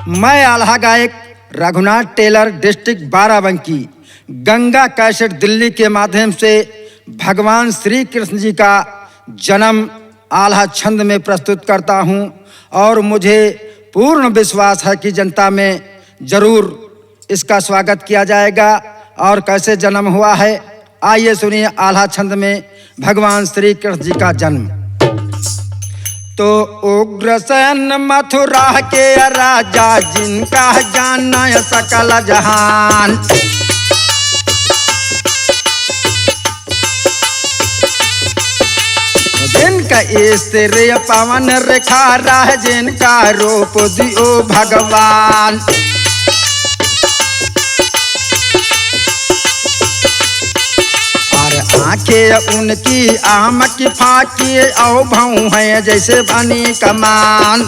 मैं आल्हा गायक Raghunath Taylor, district Barabanki, Ganga cassette Delhi के माध्यम से भगवान श्री कृष्ण जी का जन्म आल्हा छंद में प्रस्तुत करता हूं और मुझे पूर्ण विश्वास है कि जनता में जरूर इसका स्वागत किया जाएगा। और कैसे जन्म हुआ है, आइए सुनिए आल्हा छंद में भगवान श्री कृष्ण जी का जन्म। तो उग्रसेन मथुरा के राजा, जिनका जाना सकल जहान, जिनका स्त्री पवन रेखा राह, जिनका रूप दियो भगवान। और आंखें उनकी आम की फाकी, औ भाऊ है जैसे बनी कमान।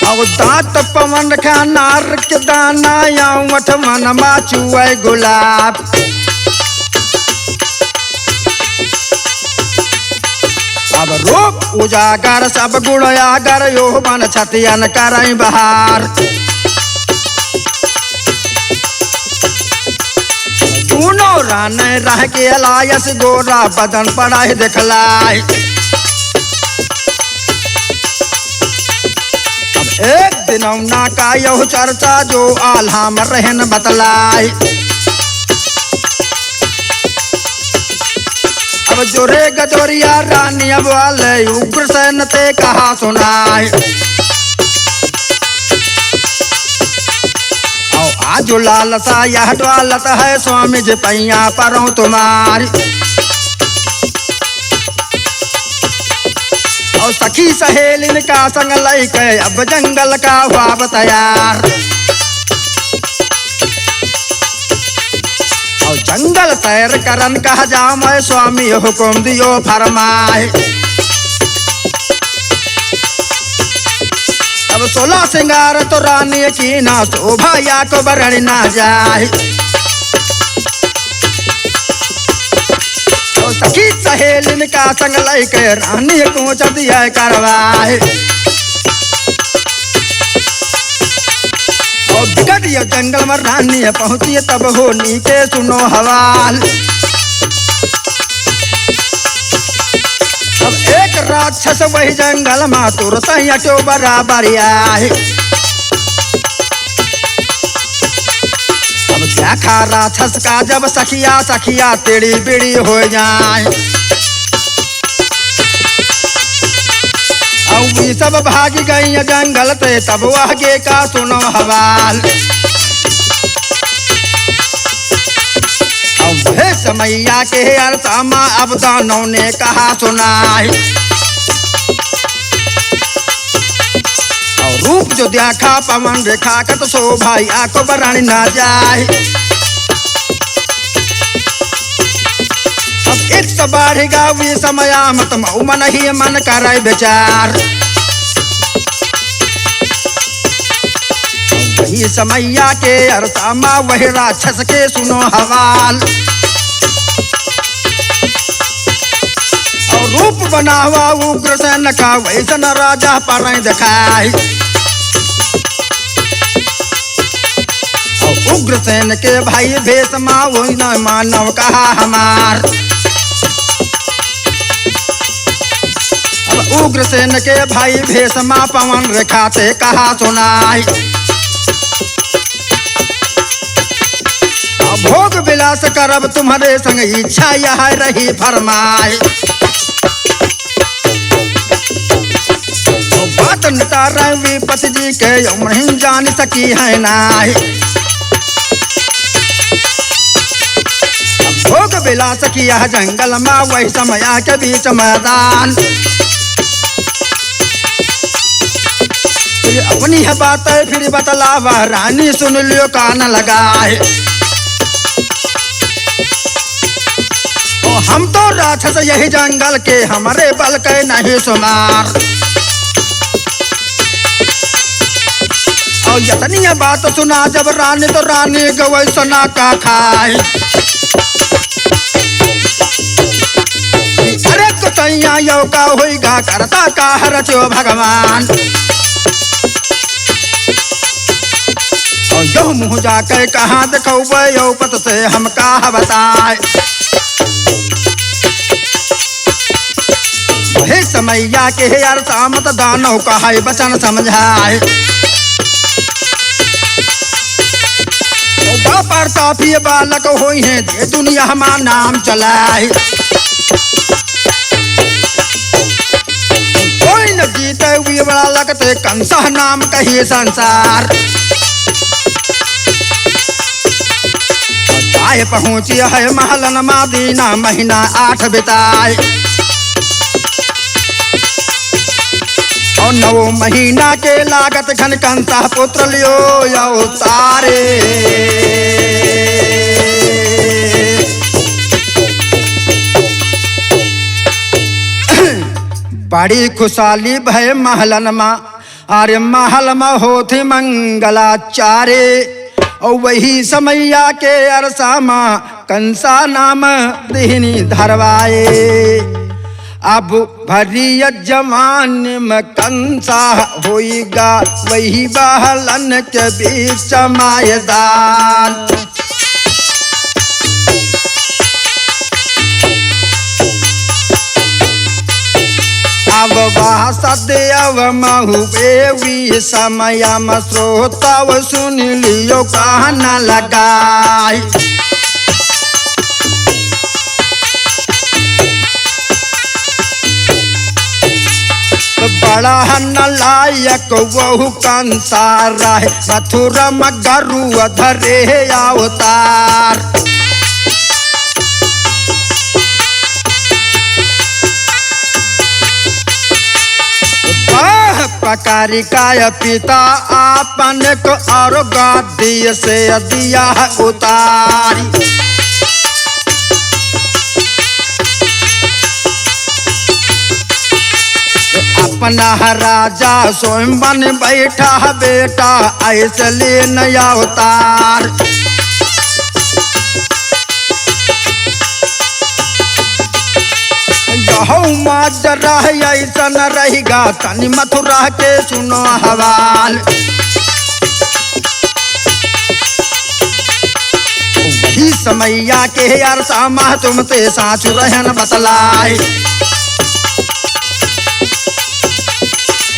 और दांत पवन का नार के दाना, या वठ मन माचुए गुलाब। अब रूप उजागर सब गुण आगर, यो मन छतियन करई बहार। दोनों रान रह के लायस, गोरा बदन पड़ा है दिखलाई। अब एक दिन ना का यह चर्चा, जो आल्हा में रहन बतलाई। अब जोरे गजोरिया रानी अब वाले उग्रसेन ते कहा सुनाई। आज लालसा यह डवालत है, स्वामी जी पैया परों तुम्हारी। और सखी सहेलिन का संग लैके, अब जंगल का हुआ तैयार। और जंगल सैर करन कहा जाम, स्वामी हुकुम दियो फरमाए। अब 16 सिंगार तो रानी की ना, शोभा या को बरणी ना जाए। तो सखी सहेलिन का संग लैके, रानी को चदिया करवाए। और बिगड़ जंगल में रानी पहुंची, तब हो नीचे सुनो हवाल। अब एक राक्षस वही जंगल में तुरत हटो बराबर आए। अब देखा राक्षस का जब सखिया सखिया टेढ़ी बेड़ी हो जाए। अब ये सब भाग गई जंगल से, तब आगे का सुनो हवाल। अब समैया के अरसामा, अब दानों ने कहा सुनाई। और रूप जो देखा पवन रेखा का, तो शोभा या को बरानी ना जाए। अब एक तो बढ़ेगा वे समया मत, मन ही मन करे विचार। वही समैया के अरसामा, वही राक्षस के सुनो हवाल। और रूप बना हुआ उग्रसेन का, वैसन राजा पर दिखाई। और उग्रसेन के भाई भेषमा, वही न मानव कहा हमार। अब उग्रसेन के भाई भेषमा, पवन रेखा ते कहा सुनाई। भोग विलास करब तुम्हारे संग, इच्छा यह रही फरमाए। बात नितारा विपति जी के, नहीं जान सकी है नाई। भोग विलास किया जंगल में, वही समया के बीच मैदान। अपनी है बात फिर बतलावा, रानी सुन लियो कान लगाए। हम तो राक्षस यही जंगल के, हमारे बल के नहीं सुमार। और यतनी बात सुना जब रानी, तो रानी गवै सुना का खाए। अरे कुछ सैया यो का होइगा करता का रचो भगवान। और यो मुँह जाकर कहाँ दिखौबे यो पत से हम का बताए। हे समैया के यार सामत दानव कहाय बचन समझाए। प्रतापी बालक होई है जे दुनिया हमार नाम चलाए। कोई न जीते हुए बड़ा लगते कंसा नाम कहिए संसार। चाहे पहुंची है महलन मदीना महीना 8 बिताए। और 9 महीना के लागत घन कंसा पुत्र लियो अवतारे। बड़ी खुशहाली भय महलन मा अरे महल में होती मंगलाचारे। और वही समैया के अरसा माँ कंसा नाम दिहनी धरवाए। अब भरी जमान में कंसा होइगा वही बहलन के बीच मायदान। अब वासदेव महुबेवी समयम श्रोतव सुन लियो कहना लगाई। बड़ा नलायक वहु कंसा रहे मथुरा मगरु धरे अवतार। पकारी काय पिता आपन को और गादी से दिया उतारी। अपना राजा स्वयं बन बैठा बेटा ऐसे ले नया अवतार। जरा ऐसा न रहेगा तनी मथुरा के सुनो हवाल। वही समैया के यार सामा तुमसे साचु रहन बतलाए।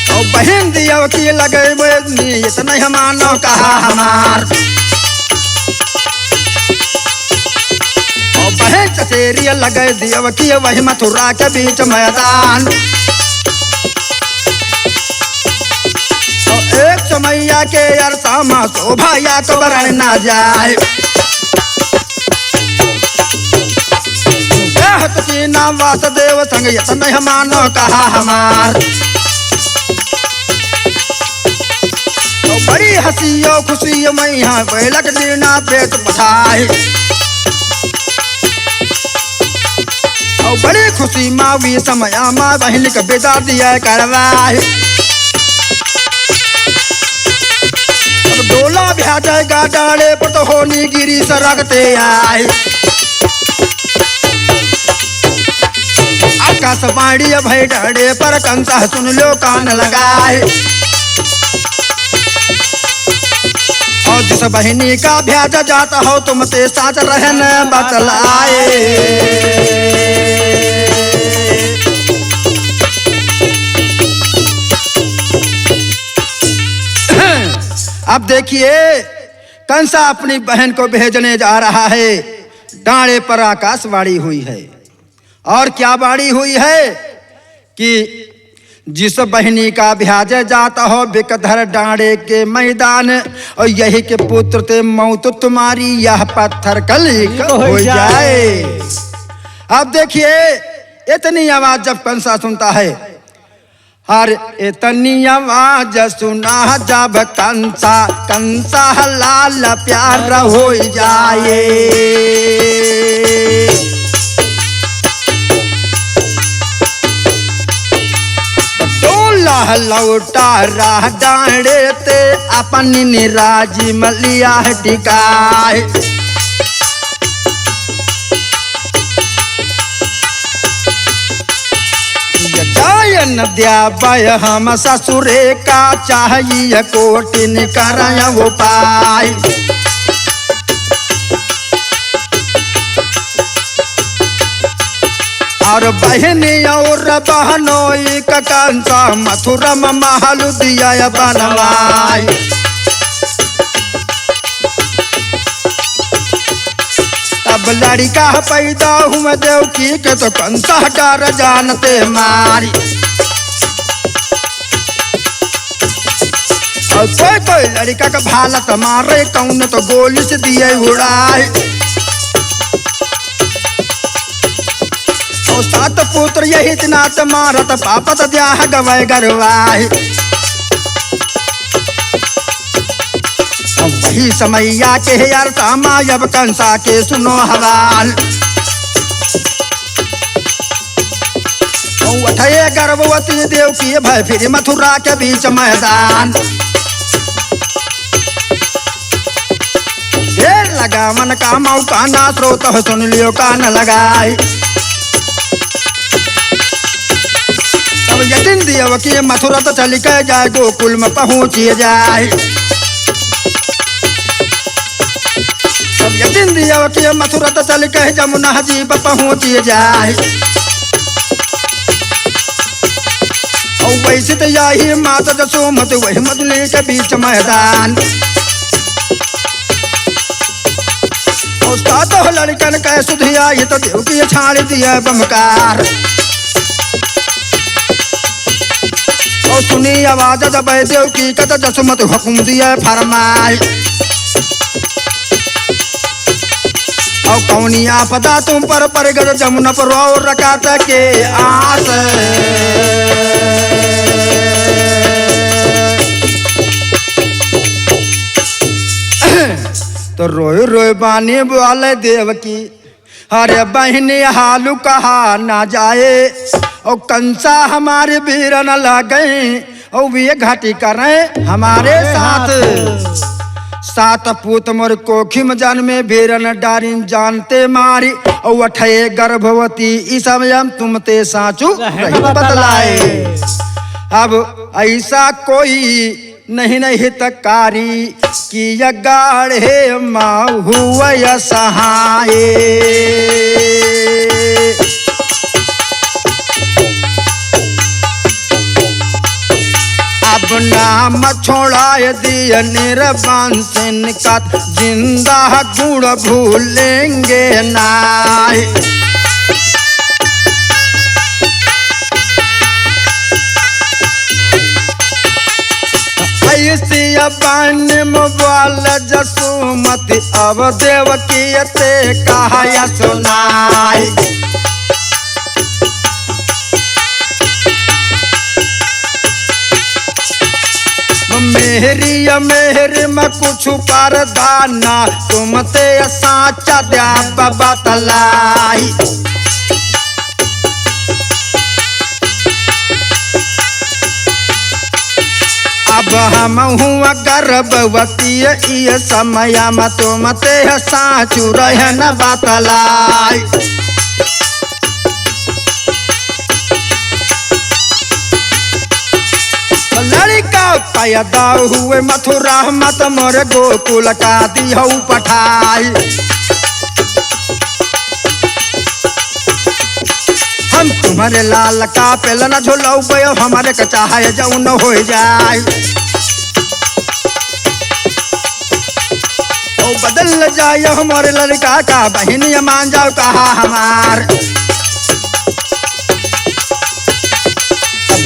और बहन दियो की लगे इतना ही मानो कहा हमार। बहन चचेरी लगे दियो की वही मथुरा के बीच मैदान। और एक समैया के अरसा में शोभा या तो बरण ना जाए। की नाम वासुदेव संग इतना मानो कहा हमार। तो बड़ी हंसियो खुशी मैया बैलक दीना पेट पठाए। और बड़ी खुशी मावी समय माँ बहन के बेटा दिया करवाए। अब डोला ब्याह जाएगा डाले पर तो होनी गिरी सरकते आए। आकाशवाणी भय डाले पर कंसा सुन लो कान लगाए। और जिस बहनी का ब्याज जाता हो तुमसे साथ रहन बतलाए। अब देखिए कंसा अपनी बहन को भेजने जा रहा है। डांडे पर आकाशवाणी हुई है और क्या वाणी हुई है कि जिस बहनी का ब्याज जाता हो बिकधर डांडे के मैदान और यही के पुत्र ते मौत तुम्हारी यह पत्थर कली हो जाए। अब देखिए इतनी आवाज जब कंसा सुनता है हर इतनी आवाज सुना जब कंसा कंसा लाल प्यार हो जाए। लौटा राह डांडे ते अपनी निराजी मलिया टिकाए। न द्यावय हम ससुरे का चाहिए कोटिन करय उपाय। और बहनी और बहनोई का कंसा मथुरा महल दिया बनवाई। अब लड़का पैदा हुआ देवकी के तो कंसा डर जानते मारी। और कोई कोई लड़का का भालत मारे कौन तो गोली से दिए उड़ाए। और 7 पुत्र यही नात मारत पापत द्याह गवय गरवाए। वही समैया के यार सामायब कंसा के सुनो हवाल। उठे गर्भवती देवकी भय फिर मथुरा के बीच मैदान। ढेर लगा मन का मौका ना स्रोत सुन लियो कान लगाई। अब यतिन देवकी मथुरा तो चली के जाए गोकुल में पहुंची जाए। अब यतिन देवकी मथुरा तो चली के जमुना जी पर पहुंची जाए। और वैसे तो यही माता जसोमती वही मधुली के बीच मैदान। और 7 लड़कन के सुधिया ये तो देवकी छाड़ दिया बमकार। और सुनी आवाज जब देवकी का तो जसोमती हुक्म दिया फरमाए। और कौनी आपदा तुम पर गए जमुना पर और रकात के आस। तो रोए रोए बानी बोले देवकी अरे बहनी हालू कहा ना जाए। और कंसा हमारे वीर न लगे और वे घाटी करें हमारे साथ। 7 पूत मोर कोखिम जन्मे वीरन डारिन जानते मारी। और 8 गर्भवती इस समय तुम ते साचू रही बतलाए। अब ऐसा कोई नहीं हितकारी कि गाढ़े माँ हुआ सहाय। अब नाम छोड़ाए दिया निर्वांसन का जिंदा गुण भूलेंगे नाय। बन मोबाल जसोमती अब देवकी ते कहा सुनाई। मेहरी में कुछ परदाना तुम ते साचा द्या बतलाई। अब हम हुआ गर्भवती ये समय में तुम ते साचू रह न बतलाई। लड़का पैदा हुए मथुरा मत मोर गोकुल का दिहु पठाई। हम तुम्हारे लाल का पेलन झोलऊ गयो हमारे कचा है जौन हो जाए। ओ बदल जाए हमारे लड़का का बहनी मान जाओ कहा हमार।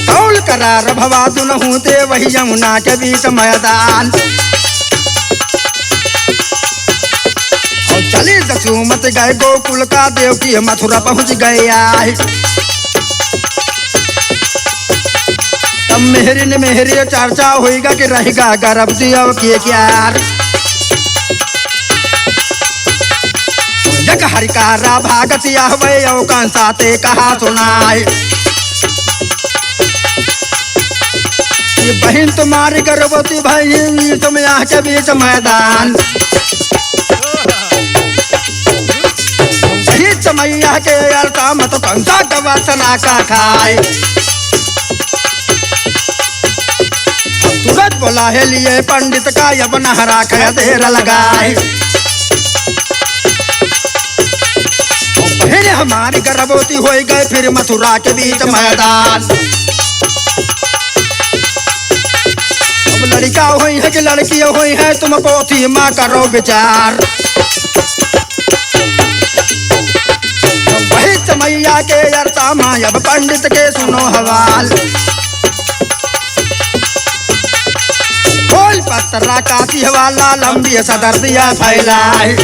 तौल करार भवा दुनहु दे वही यमुना के बीच मैदान। और चली जसोमती गए गोकुल का देवकी मथुरा पहुंच गए। तब मेहरी ने मेहरी चर्चा होगा कि रहेगा गर्भ दिया किए क्या। जग हरिकारा भागतिया हुए कंसा ते कहा सुनाए। ये बहन तुम्हारी गर्भवती भाई तुम यहाँ के बीच मैदान। मैया के अर्थाम तो कंसा का वासना का खाए। बोला है लिए पंडित का अब नहरा कर देर लगाए। फिर हमारी गर्भवती हो गए फिर मथुरा के बीच मैदान। अब लड़का हुई है कि लड़की हुई है तुम पोथी माँ करो विचार। वही समैया के अरसा माँ अब पंडित के सुनो हवाल। खोल पत्रा काती वाला लंबी सदर दिया फैलाए।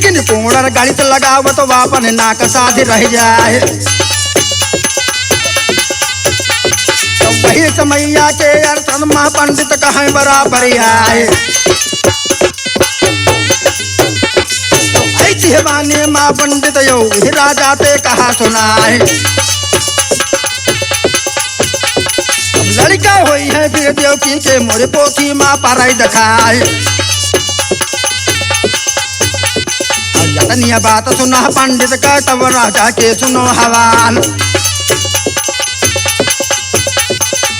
किन पूर्ण गणित लगाव तो वापन नाक साध रह जाए। तो वही समैया के अर्थन माँ पंडित कहें बराबर आए। ऐसी वाणी माँ पंडित यो राजा ते कहा सुनाए। लड़का हुई है फिर देवकी के मोरे पोथी माँ पर दिखाए। यतनिया बात सुना पंडित का तब राजा के सुनो हवाल।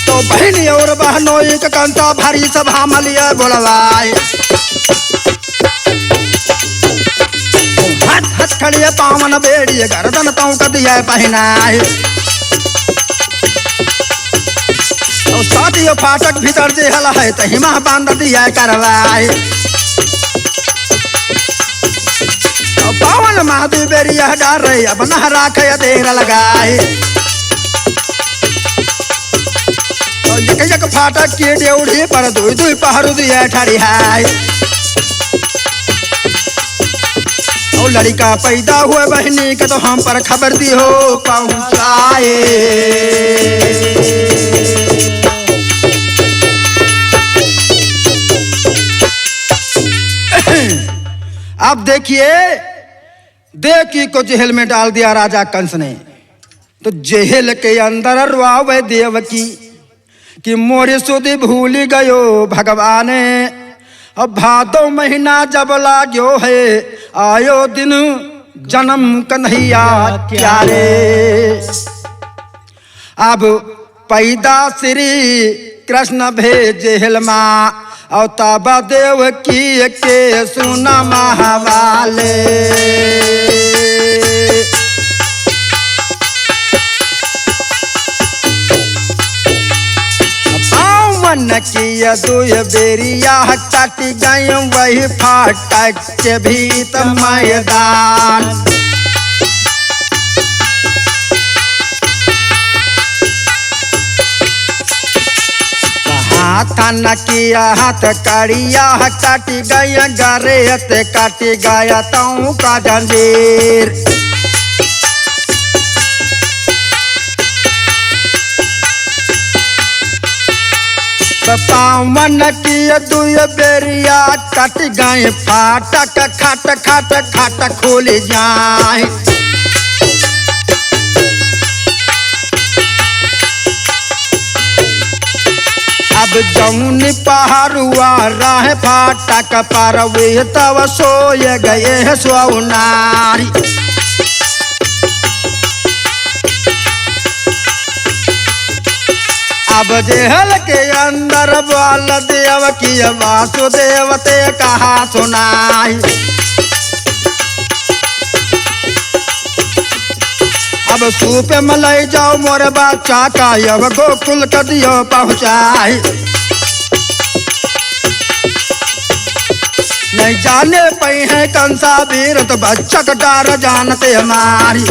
तो बहनी और बहनों एक कंसा भारी सभा मलिया बुलवाए। हाथ हाथ खड़िए पावन बेड़िए गर्दन तौ का दिया पहनाए। तो साटियो फाटक भीतर जे हला है तही माँ बांध दिया करवाए। पावन महादेव बेरिया डार रहे अब नहरा खया देर लगाए। तो यक यक फाटक की डेउढ़ी पर दुई दुई पहरू दिया ठाड़ी है। और लड़का पैदा हुए बहनी के तो हम पर खबर दी हो पहुँचाए। अब देखिए देवकी को जेल में डाल दिया राजा कंस ने। तो जेल के अंदर रुआवे देवकी कि मोरे सुधि भूल गयो भगवान। अब भादो महीना जब लाग्यो है आयो दिन जन्म कन्हैया क्या रे। अब पैदा श्री कृष्ण भेज जेल माँ और ताबा देवकी के सुना महावाले। पावन किया दुय बेरिया कट गई वही फाटक के भीत मैदान। हाथ न किया हाथ कड़िया काटी गया गरेत काटी गया तऊ का जंजीर। पावन किया दुय बेरिया कट गए फाटक खट खट खट खोल जाए। अब जौन पहाड़ुआ राह फाटक पर वे तब सोए गए सोनारी। अब जेल के अंदर बाल देव की वासुदेव ते कहा सुनाई। अब सूप में ले जाओ मोरे बच्चा का अब गोकुल कर दियो पहुँचाई। नहीं जाने पई है कंसा वीर तो बच्चा का डर जानते हमारी।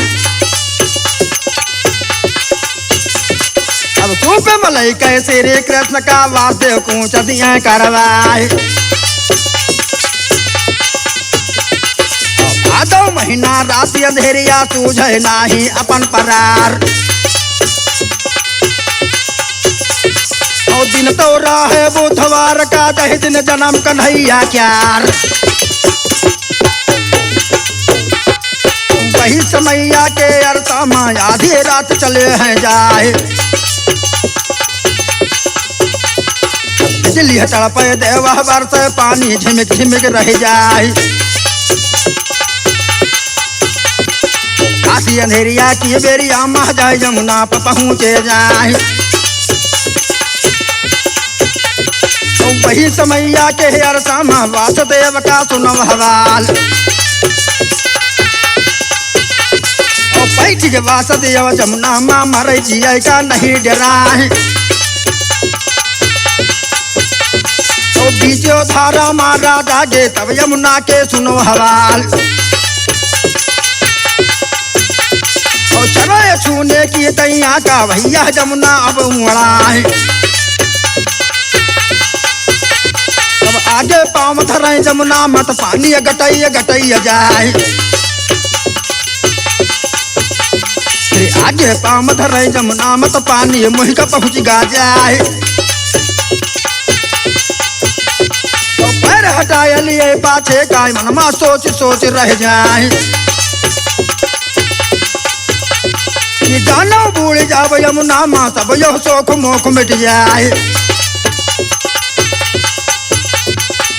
अब सूप में लई कैसे रे कृष्ण का वासुदेव कूच दिया करवाए। भादो महीना रात अंधेरिया सूझे नाही अपन परार। और दिन तो रहे बुधवार का दही दिन जन्म कन्हैया क्यार। वही समैया के अरसा माँ आधी रात चले हैं जाए। बिजली तड़पे देवा बरस पानी झिमिक झिमिक रह जाए। सी अंधेरिया की बेरिया मह जाए जमुना पर पहुँचे जाए। वही समैया के अरसामा वासुदेव का सुनव हवाल। बैठ के वासुदेव जमुना माँ मर जिया का नहीं डराए। बीचो धारा मारा जागे तब यमुना के सुनो हवाल। और चले छूने की तैया का भैया जमुना अब उड़ाए। अब आगे पाँव धरे जमुना मत पानी गटैया गटैया जाए। आगे पाँव धरे जमुना मत पानी मुँह का पहुँच गा जाए। तो पैर हटाए लिए पाछे का मनमा सोच सोच रह जाए। कि जानो बूढ़ जाब यमुना माँ तब यो शोक मोख मिट जाए।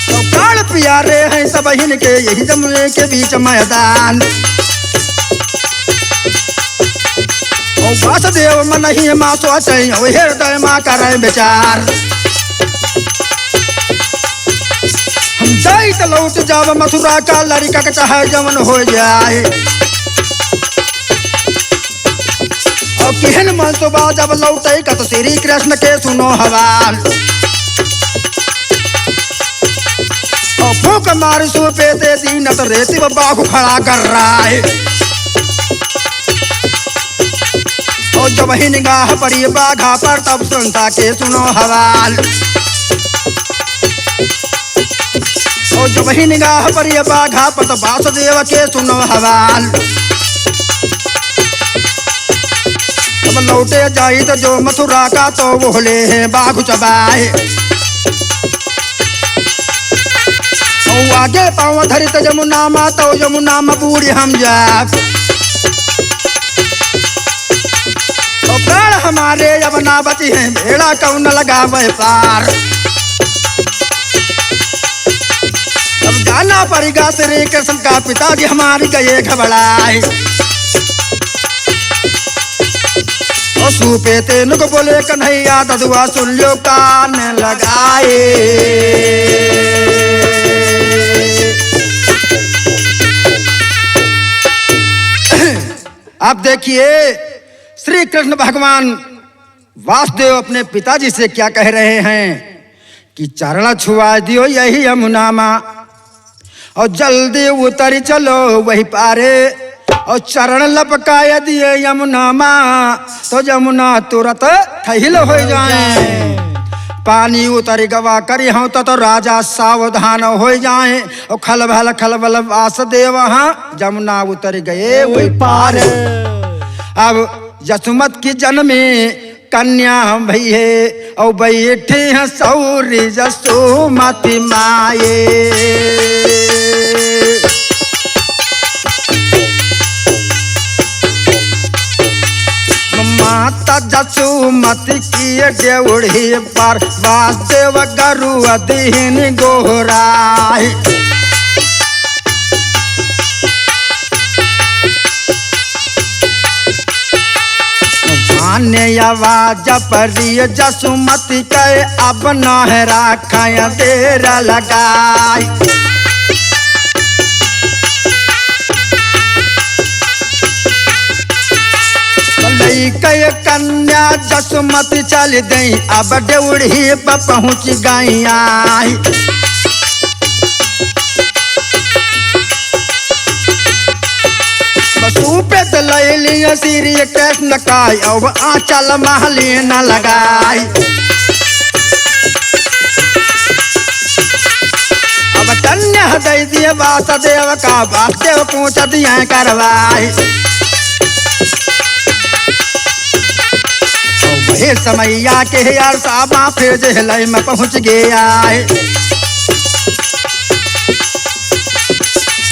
तो प्राण प्यारे हैं सब इनके यही जमुने के बीच मैदान। वासुदेव मन ही माँ सोचे हृदय माँ करे विचार। हम जाई तो लौट जाव मथुरा का लड़का का चाहे जवन हो जाए। और किहन मन सुबह जब लौटे का तो श्री कृष्ण के सुनो हवाल। और फूक मार सो पे दे दीन तो रेती बाहु खड़ा कर रहा है। और जब ही निगाह पड़ी बाघा पर तब सुनता के सुनो हवाल। और जब ही निगाह पड़ी बाघा पर तब वासुदेव के सुनो हवाल। तब लौटे जाई तो जो मथुरा का तो वो ले है बाघ चबाए। और आगे पाँव धरित जमुना मा तो जमुना में बूढ़ी हम जा। प्राण हमारे अब ना बची हैं भेड़ा कौन लगावे पार। अब जाना पड़ेगा श्री कृष्ण का पिताजी हमारी गए घबराए। और सूपे तेन को बोले कन्हैया ददुआ सुन लो कान लगाए। आप देखिए श्री कृष्ण भगवान वासुदेव अपने पिताजी से क्या कह रहे हैं कि चरण छुआ दियो यही यमुना माँ और जल्दी उतर चलो वही पारे। और चरण लपकाए दिए यमुना माँ तो यमुना तुरंत ठहिल हो जाए। पानी उतर गवा करी हूँ तो राजा सावधान हो जाए। और खलबल वासुदेव हाँ जमुना उतर गए वही पार। अब यशुमत की जन्मे कन्या भई है और बैठे हैं सौरी जसुमति माये। माता जसुमति की डेउढ़ी पर वासुदेव गरु दीन गोहराए। आने आवाज परी जसुमति के अब नहरा खाया देर लगाई। कई कन्या जसुमति चल गई अब डेउढ़ी पर पहुँच गई आई। सूपे ले लिया श्री कृष्ण का अब आंचल महली न लगाई। अब कन्या दे दिए वासुदेव का वासुदेव पूछ दिया करवाई। वही समैया के यार साबा फिर जेल में पहुँच गया।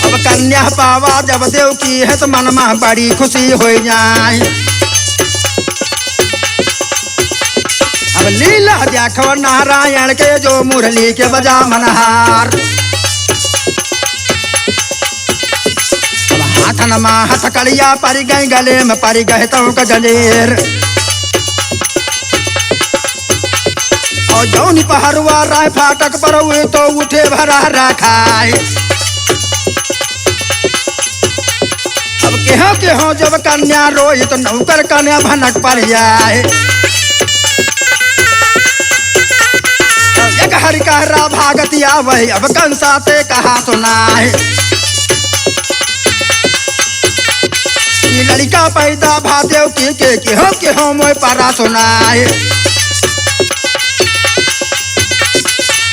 अब कन्या पावा जब देव की है तो मन में बड़ी खुशी हो जाए। अब लीला देखो नारायण के जो मुरली के बजा मनहार। हथन मा हथकड़िया परि गई गले में परि गए तो का जलेर और जौनी पहरुआ राय फाटक पर हुए तो उठे भरा रखाए। अब केहो जब कन्या रोई तो नौकर कन्या भनक पर जाए। एक हरि कहरा भागतिया वही अब कंसा ते कहा सुनाए। लड़का पैदा भादेव की के केहो मोय पारा सुनाए।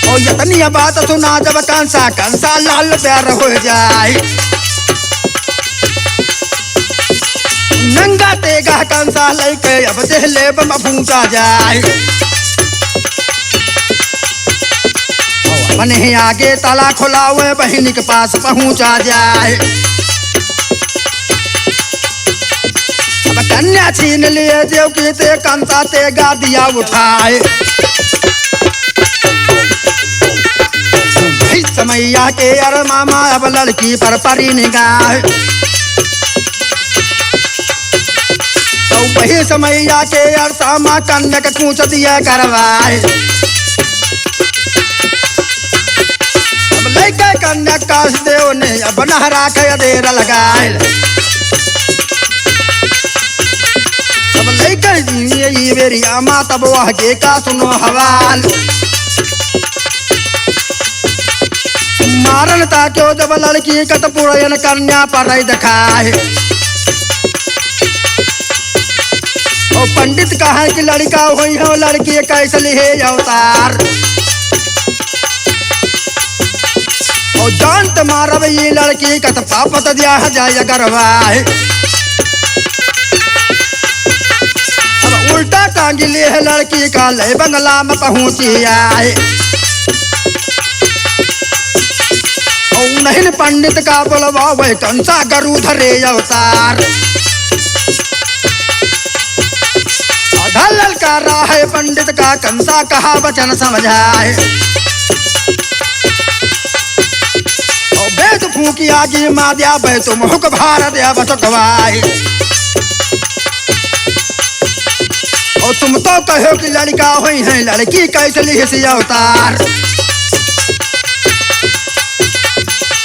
ओ यतनी बात सुना जब कंसा लाल प्यार हो जाए। नंगा तेगा कंसा लेके अब देहले बम फूटा जाए। अपने ही आगे ताला खोला हुए बहन के पास पहुंचा जाए। अब कन्या छीन लिए देव की ते कंसा तेगा दिया उठाए। समैया के अर मामा अब लड़की पर परी निगाह। तो वही समैया के अर सामा कन्या के कूच दिया करवाए। अब लेके कन्या काश देव ने अब नहरा के देर लगाए। अब लेके बेरी आमा तब वह के का सुनो हवाल। मारन ताक्यो जब लड़की कत पुरयन कन्या पर दिखाए। ओ पंडित कहा कि लड़का हुई हो लड़की कैसे लिहे अवतार। ओ जानत मारब ये लड़की कत पापत दिया जाय गरवाए। अब उल्टा टांगी ले लड़की का ले बंगला में पहुंची आए। नहीं पंडित का बोलवा वह कंसा गरु धरे अवतार। आधा का राह पंडित का कंसा कहा वचन समझाए। और बेद फूकी आगे माँ दिया बे तुम हुक भार दिया बचकवाए। और तुम तो कहो कि लड़का हुई है लड़की कैसे लिही अवतार।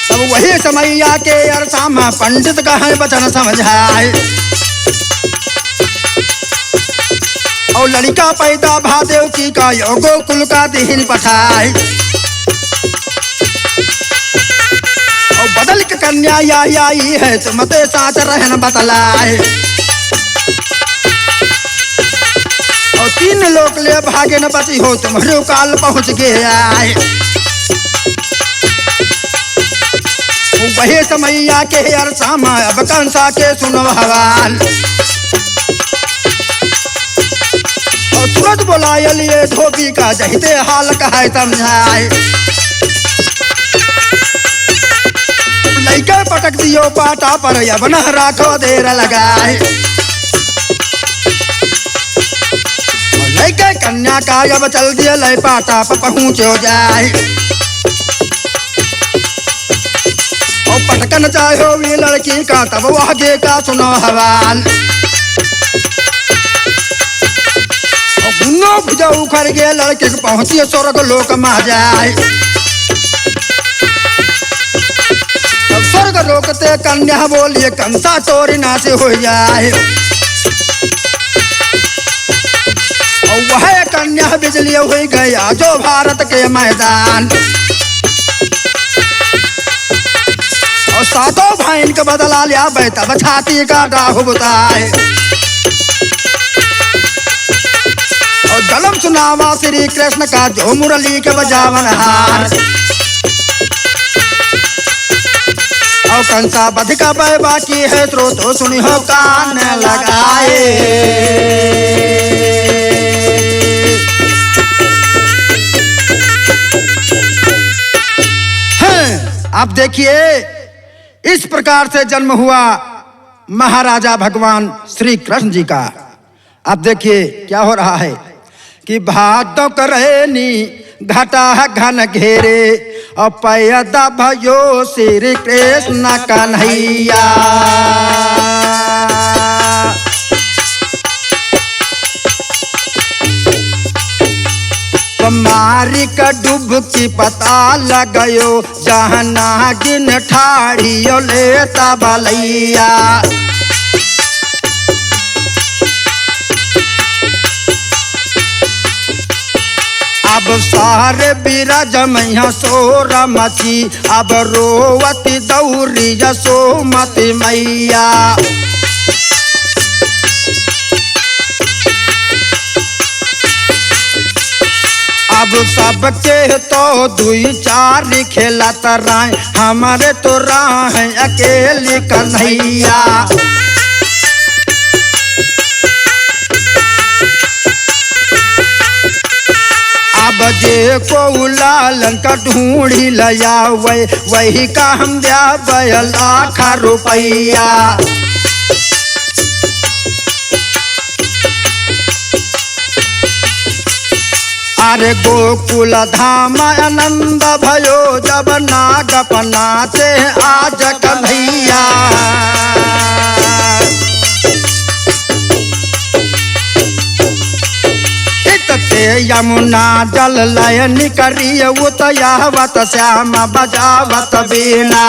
अब वही समैया के अरसामा पंडित का है वचन समझाए। और लड़का पैदा भादेव की का योगो कुल का दीन पठाए। और बदल के कन्या आई है तुम ते साच रहन बतलाए। और 3 लोग ले भागे न बची हो तुम्हारे काल पहुंच गए। वही समैया के अरसामा अब कंसा के सुनो हवाल। और तुरंत बुलाया लिए धोबी का जहिते हाल कहा समझाए। लइका पटक दियो पाटा पर अब न राखो देर लगाए। लइका कन्या का अब चल दिया लय पाटा पर पहुंचो जाए। पटकन चाहो वी लड़की का तब आगे का सुनो हवाल। गुन्नो भुजा उखड़ गए लड़के को पहुंची स्वर्ग लोक में जाए। स्वर्ग रोकते कन्या बोलिए कंसा चोरी ना से हो जाए। और वह कन्या बिजली हुई गया जो भारत के मैदान। और 7 भाइन का बदला लिया बैठा छाती का डाहु बताए। और जलम सुनावा श्री कृष्ण का जो मुरली के बजावन हार। और कंसा बध का बह बाकी है तो सुनी हो कान लगाए। आप देखिए इस प्रकार से जन्म हुआ महाराजा भगवान श्री कृष्ण जी का। अब देखिए क्या हो रहा है कि भादो करनी घटा घन घेरे और पैदा भयो श्री कृष्ण कन्हैया। मारी का डुबकी पता लगयो जहाँ नागिन ठाड़ियो लेता बलैया। अब सारे बिराज मैया सोर मची अब रोवती दौरी यशोमती मैया। अब सबके तो दुई चार खेलत राय हमारे तो राह अकेली कन्हैया। अब जे को लालन का ढूंढी लया वही का हम ब्या लाख रुपैया। अरे गोकुल धाम आनंद भयो जब नागपनाते आज कन्हैया। इतते यमुना जल लयन करिय उतयावत श्याम बजावत बीना।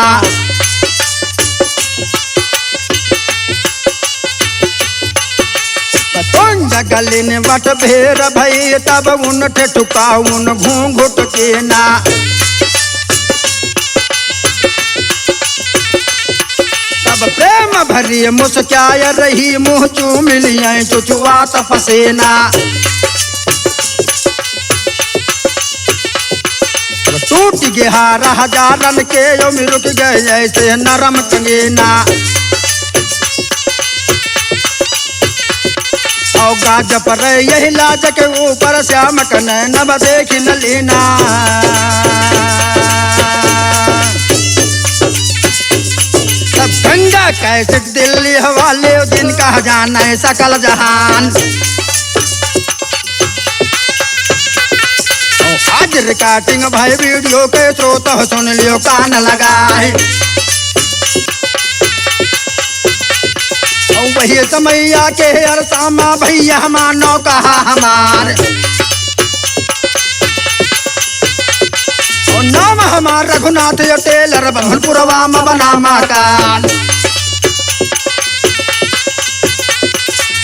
गलिन वट भेर भई तब उन ठेठुका उन घूंघुट के ना। तब प्रेम भरी मुस्काय रही मुँह चूम लिया चुचुआ तपसेना। टूट गया हजारन के यो रुक गए ऐसे नरम कंगेना। गाज पर यही लाज के ऊपर श्याम कनैन देख न लेना। सब गंगा कैसे दिल्ली हवाले दिन का जाना है सकल जहान। आज रिकॉर्डिंग भाई वीडियो के स्रोत सुन लियो कान लगाए। वही समैया के अरसामा भैया मानो कहा हमार। और नाम हमार रघुनाथ टेलर बहनपुरवा में बना मकान।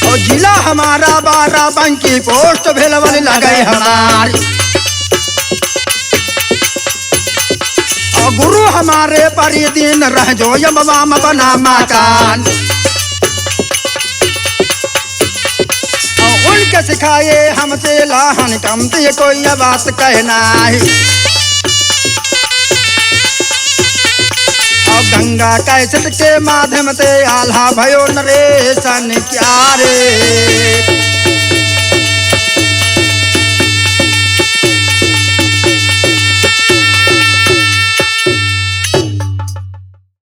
और जिला हमारा बाराबंकी पोस्ट भेलवल लगे हमार। और गुरु हमारे परिदीन रह जो यमवा में बना मकान। उनके सिखाए हमसे लाहन कमती कोई बात कहना है। और गंगा कैसेट के माध्यम से आल्हा भयो नरेशन क्या रे।